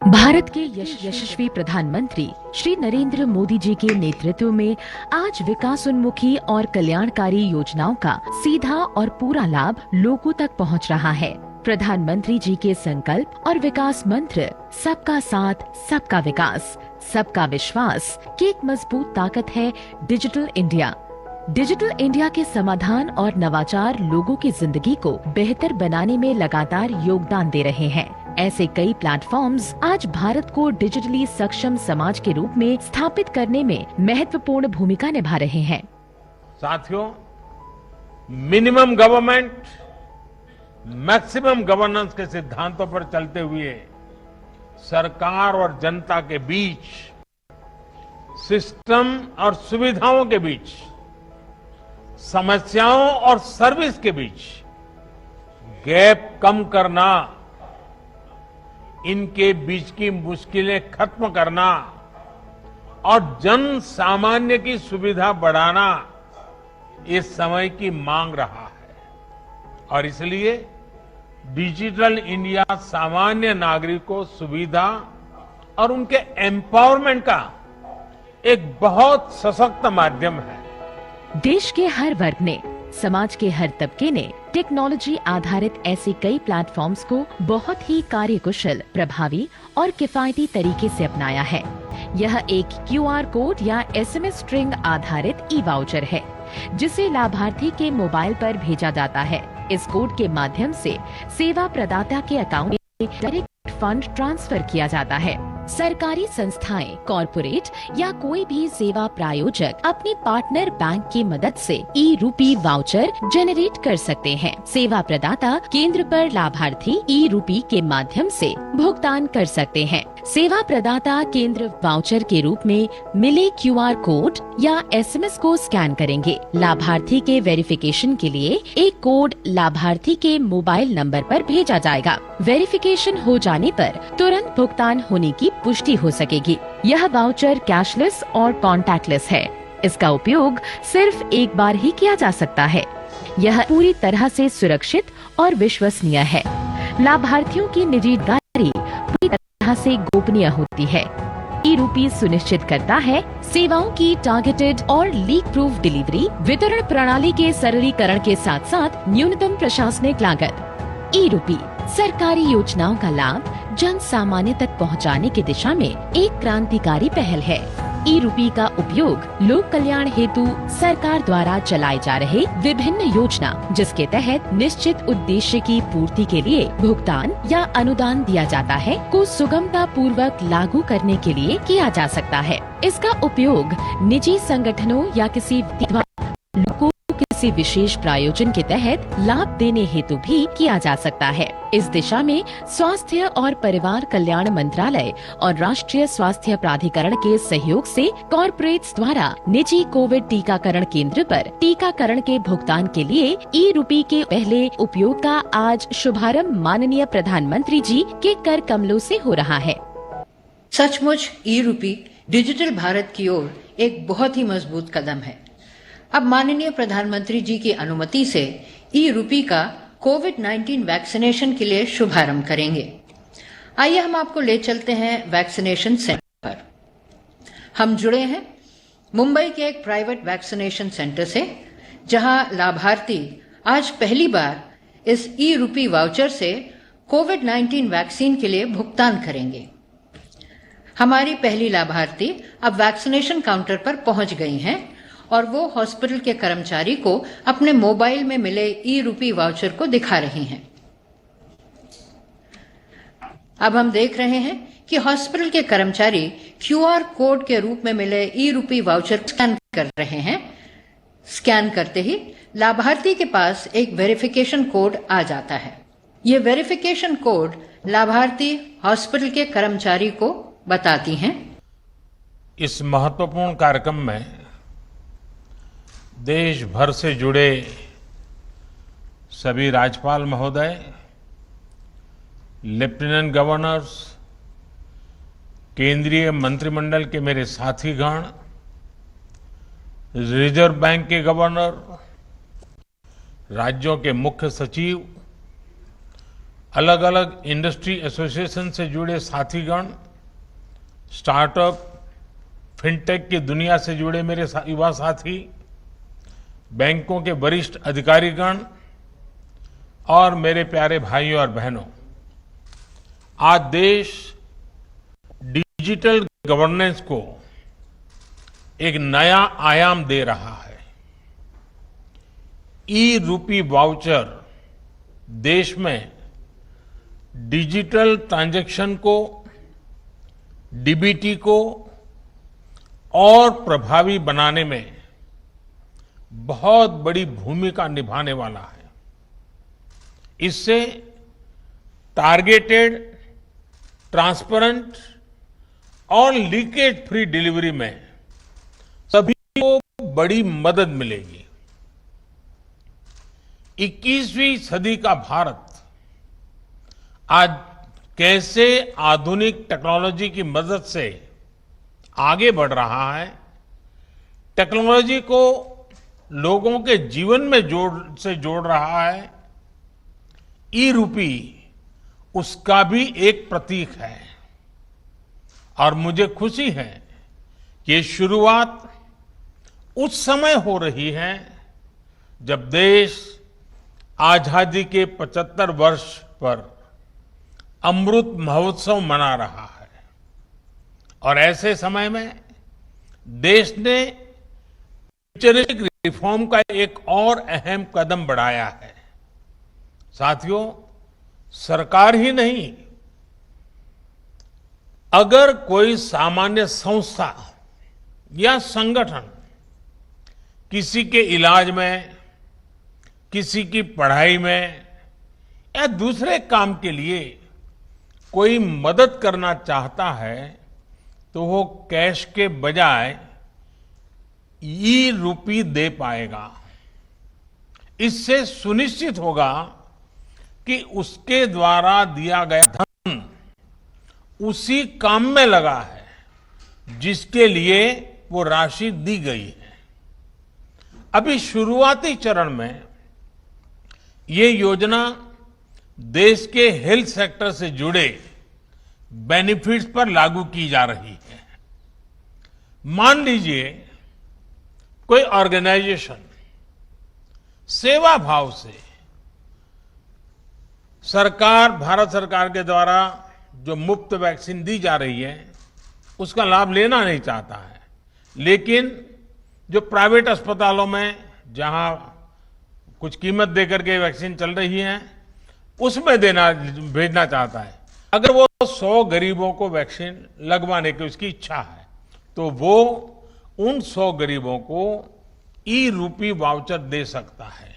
भारत के यशस्वी प्रधानमंत्री श्री नरेंद्र मोदी जी के नेतृत्व में आज विकासोन्मुखी और कल्याणकारी योजनाओं का सीधा और पूरा लाभ लोगों तक पहुंच रहा है। प्रधानमंत्री जी के संकल्प और विकास मंत्र सबका साथ, सबका विकास, सबका विश्वास की एक मजबूत ताकत है डिजिटल इंडिया। डिजिटल इंडिया के समाधान और नवाचार लोगों की जिंदगी को बेहतर बनाने में लगातार योगदान दे रहे हैं। ऐसे कई प्लेटफॉर्म्स आज भारत को डिजिटली सक्षम समाज के रूप में स्थापित करने में महत्वपूर्ण भूमिका निभा रहे हैं। साथियों, मिनिमम गवर्नमेंट मैक्सिमम गवर्नेंस के सिद्धांतों पर चलते हुए सरकार और जनता के बीच, सिस्टम और सुविधाओं के बीच, समस्याओं और सर्विस के बीच गैप कम करना, इनके बीच की मुश्किलें खत्म करना और जन सामान्य की सुविधा बढ़ाना इस समय की मांग रहा है। और इसलिए डिजिटल इंडिया सामान्य नागरिक को सुविधा और उनके एम्पावरमेंट का एक बहुत सशक्त माध्यम है। देश के हर वर्ग ने, समाज के हर तबके ने टेक्नोलॉजी आधारित ऐसे कई प्लेटफॉर्म्स को बहुत ही कार्यकुशल, प्रभावी और किफायती तरीके से अपनाया है। यह एक QR कोड या SMS स्ट्रिंग आधारित ई-वाउचर है, जिसे लाभार्थी के मोबाइल पर भेजा जाता है। इस कोड के माध्यम से सेवा प्रदाता के अकाउंट में डायरेक्ट फंड ट्रांसफर किया जाता है। सरकारी संस्थाएं, कॉरपोरेट या कोई भी सेवा प्रायोजक अपने पार्टनर बैंक की मदद से ई-रूपी वाउचर जनरेट कर सकते हैं। सेवा प्रदाता केंद्र पर लाभार्थी ई-रूपी के माध्यम से भुगतान कर सकते हैं। सेवा प्रदाता केंद्र वाउचर के रूप में मिले QR कोड या SMS को स्कैन करेंगे। लाभार्थी के वेरिफिकेशन के लिए एक कोड लाभार्थी के मोबाइल नंबर पर भेजा जाएगा। वेरिफिकेशन हो जाने पर तुरंत भुगतान होने की पुष्टि हो सकेगी। यह वाउचर कैशलेस और कॉन्टैक्टलेस है। इसका उपयोग सिर्फ एक बार ही किया जा सकता है। यह पूरी तरह से सुरक्षित और विश्वसनीय है। लाभार्थियों की निजी जानकारी पूरी तरह से गोपनीय होती है। ई-रूपी सुनिश्चित करता है सेवाओं की टारगेटेड और लीक प्रूफ डिलीवरी, वितरण प्रणाली के सरलीकरण के साथ साथ न्यूनतम प्रशासनिक लागत। ई-रूपी सरकारी योजनाओं का लाभ जन सामान्य तक पहुंचाने की दिशा में एक क्रांतिकारी पहल है। ई-रूपी का उपयोग लोक कल्याण हेतु सरकार द्वारा चलाए जा रहे विभिन्न योजना, जिसके तहत निश्चित उद्देश्य की पूर्ति के लिए भुगतान या अनुदान दिया जाता है, को सुगमता पूर्वक लागू करने के लिए किया जा सकता है। इसका उपयोग निजी संगठनों या किसी लोगों किसी विशेष प्रायोजन के तहत लाभ देने हेतु भी किया जा सकता है। इस दिशा में स्वास्थ्य और परिवार कल्याण मंत्रालय और राष्ट्रीय स्वास्थ्य प्राधिकरण के सहयोग से कॉर्पोरेट्स द्वारा निजी कोविड टीकाकरण केंद्र पर टीकाकरण के भुगतान के लिए ई-रूपी के पहले उपयोग का आज शुभारंभ माननीय प्रधानमंत्री जी के कर कमलों से हो रहा है। सचमुच ई-रूपी डिजिटल भारत की ओर एक बहुत ही मजबूत कदम है। अब माननीय प्रधानमंत्री जी की अनुमति से ई-रूपी का कोविड-19 वैक्सीनेशन के लिए शुभारंभ करेंगे। आइए हम आपको ले चलते हैं वैक्सीनेशन सेंटर पर। हम जुड़े हैं मुंबई के एक प्राइवेट वैक्सीनेशन सेंटर से, जहां लाभार्थी आज पहली बार इस ई-रूपी वाउचर से कोविड-19 वैक्सीन के लिए भुगतान करेंगे। हमारी पहली लाभार्थी अब वैक्सीनेशन काउंटर पर पहुंच गई हैं और वो हॉस्पिटल के कर्मचारी को अपने मोबाइल में मिले ई-रूपी वाउचर को दिखा रही हैं। अब हम देख रहे हैं कि हॉस्पिटल के कर्मचारी QR कोड के रूप में मिले ई-रूपी वाउचर स्कैन कर रहे हैं। स्कैन करते ही लाभार्थी के पास एक वेरिफिकेशन कोड आ जाता है। ये वेरिफिकेशन कोड लाभार्थी हॉस्पिटल के कर्मचारी को बताती हैं। इस महत्वपूर्ण कार्यक्रम में देश भर से जुड़े सभी राज्यपाल महोदय, लेफ्टिनेंट गवर्नर्स, केंद्रीय मंत्रिमंडल के मेरे साथीगण, रिजर्व बैंक के गवर्नर, राज्यों के मुख्य सचिव, अलग अलग इंडस्ट्री एसोसिएशन से जुड़े साथीगण, स्टार्टअप, फिनटेक की दुनिया से जुड़े मेरे युवा साथी, बैंकों के वरिष्ठ अधिकारीगण और मेरे प्यारे भाइयों और बहनों, आज देश डिजिटल गवर्नेंस को एक नया आयाम दे रहा है। ई रूपी वाउचर देश में डिजिटल ट्रांजैक्शन को, डीबीटी को और प्रभावी बनाने में बहुत बड़ी भूमिका निभाने वाला है। इससे टारगेटेड, ट्रांसपेरेंट और लीकेज फ्री डिलीवरी में सभी को बड़ी मदद मिलेगी। 21वीं सदी का भारत आज कैसे आधुनिक टेक्नोलॉजी की मदद से आगे बढ़ रहा है, टेक्नोलॉजी को लोगों के जीवन में जोड़ रहा है, ई रूपी उसका भी एक प्रतीक है। और मुझे खुशी है कि ये शुरुआत उस समय हो रही है जब देश आजादी के 75 वर्ष पर अमृत महोत्सव मना रहा है। और ऐसे समय में देश ने फ्यूचरिस्टिक रिफॉर्म का एक और अहम कदम बढ़ाया है। साथियों, सरकार ही नहीं, अगर कोई सामान्य संस्था या संगठन किसी के इलाज में, किसी की पढ़ाई में या दूसरे काम के लिए कोई मदद करना चाहता है तो वो कैश के बजाय ई रूपी दे पाएगा। इससे सुनिश्चित होगा कि उसके द्वारा दिया गया धन उसी काम में लगा है जिसके लिए वो राशि दी गई है। अभी शुरुआती चरण में ये योजना देश के हेल्थ सेक्टर से जुड़े बेनिफिट्स पर लागू की जा रही है। मान लीजिए कोई ऑर्गेनाइजेशन सेवा भाव से भारत सरकार के द्वारा जो मुफ्त वैक्सीन दी जा रही है उसका लाभ लेना नहीं चाहता है, लेकिन जो प्राइवेट अस्पतालों में जहां कुछ कीमत देकर के वैक्सीन चल रही है उसमें भेजना चाहता है। अगर वो 100 गरीबों को वैक्सीन लगवाने की उसकी इच्छा है तो वो उन 100 गरीबों को ई रूपी वाउचर दे सकता है।